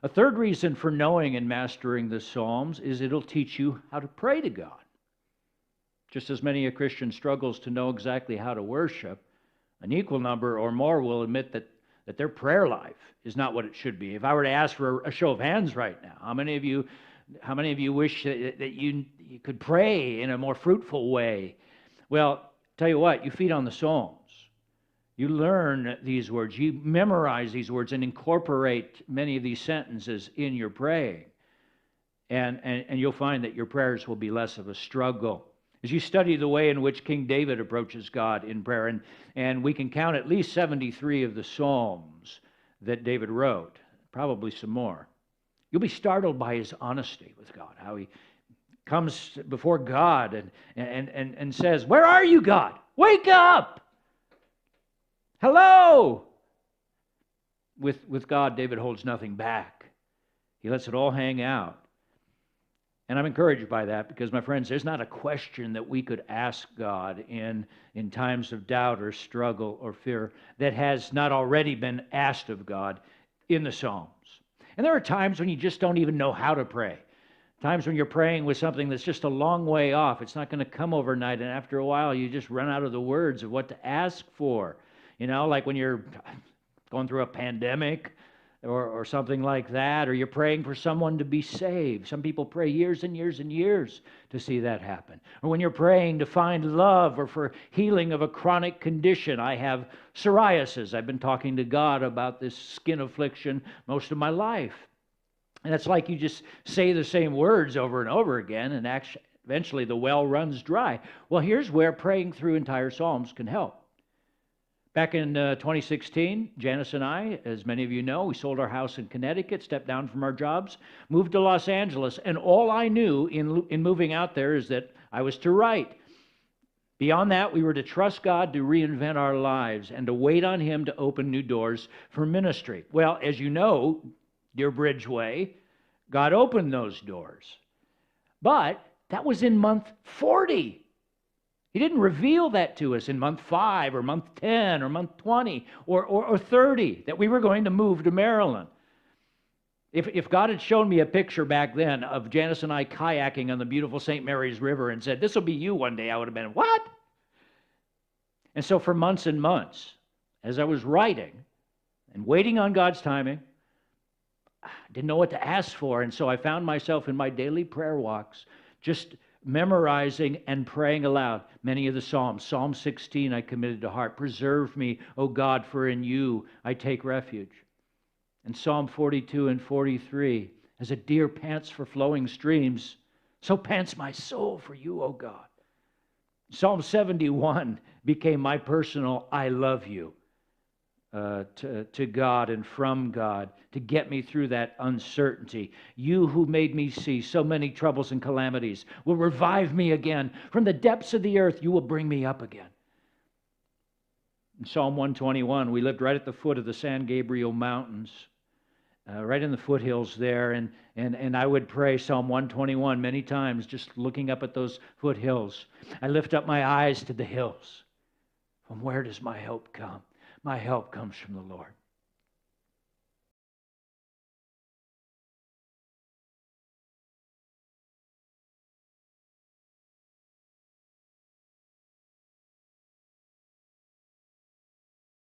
A third reason for knowing and mastering the Psalms is it'll teach you how to pray to God. Just as many a Christian struggles to know exactly how to worship, an equal number or more will admit that their prayer life is not what it should be. If I were to ask for a show of hands right now, how many of you wish that you could pray in a more fruitful way? Well, tell you what, you feed on the Psalms. You learn these words, you memorize these words and incorporate many of these sentences in your praying. And you'll find that your prayers will be less of a struggle. As you study the way in which King David approaches God in prayer, and we can count at least 73 of the Psalms that David wrote, probably some more, you'll be startled by his honesty with God, how he comes before God and says, "Where are you, God? Wake up! Hello!" With God, David holds nothing back. He lets it all hang out. And I'm encouraged by that because, my friends, there's not a question that we could ask God in times of doubt or struggle or fear that has not already been asked of God in the Psalms. And there are times when you just don't even know how to pray. Times when you're praying with something that's just a long way off. It's not going to come overnight, and after a while you just run out of the words of what to ask for. You know, like when you're going through a pandemic or something like that, or you're praying for someone to be saved. Some people pray years and years and years to see that happen. Or when you're praying to find love or for healing of a chronic condition. I have psoriasis. I've been talking to God about this skin affliction most of my life. And it's like you just say the same words over and over again, and actually, eventually the well runs dry. Well, here's where praying through entire Psalms can help. Back in 2016, Janice and I, as many of you know, we sold our house in Connecticut, stepped down from our jobs, moved to Los Angeles, and all I knew in moving out there is that I was to write. Beyond that, we were to trust God to reinvent our lives and to wait on Him to open new doors for ministry. Well, as you know, dear Bridgeway, God opened those doors. But that was in month 40. He didn't reveal that to us in month 5 or month 10 or month 20 or 30 that we were going to move to Maryland. If God had shown me a picture back then of Janice and I kayaking on the beautiful St. Mary's River and said, "This will be you one day," I would have been, "What?" And so for months and months, as I was writing and waiting on God's timing, I didn't know what to ask for. And so I found myself in my daily prayer walks just memorizing and praying aloud many of the Psalms. Psalm 16 I committed to heart. "Preserve me, O God, for in you I take refuge." And Psalm 42 and 43, "As a deer pants for flowing streams, so pants my soul for you, O God." Psalm 71 became my personal "I love you" to God and from God to get me through that uncertainty. "You who made me see so many troubles and calamities will revive me again. From the depths of the earth, you will bring me up again." In Psalm 121, we lived right at the foot of the San Gabriel Mountains, right in the foothills there, and I would pray Psalm 121 many times, just looking up at those foothills. "I lift up my eyes to the hills. From where does my help come? My help comes from the Lord,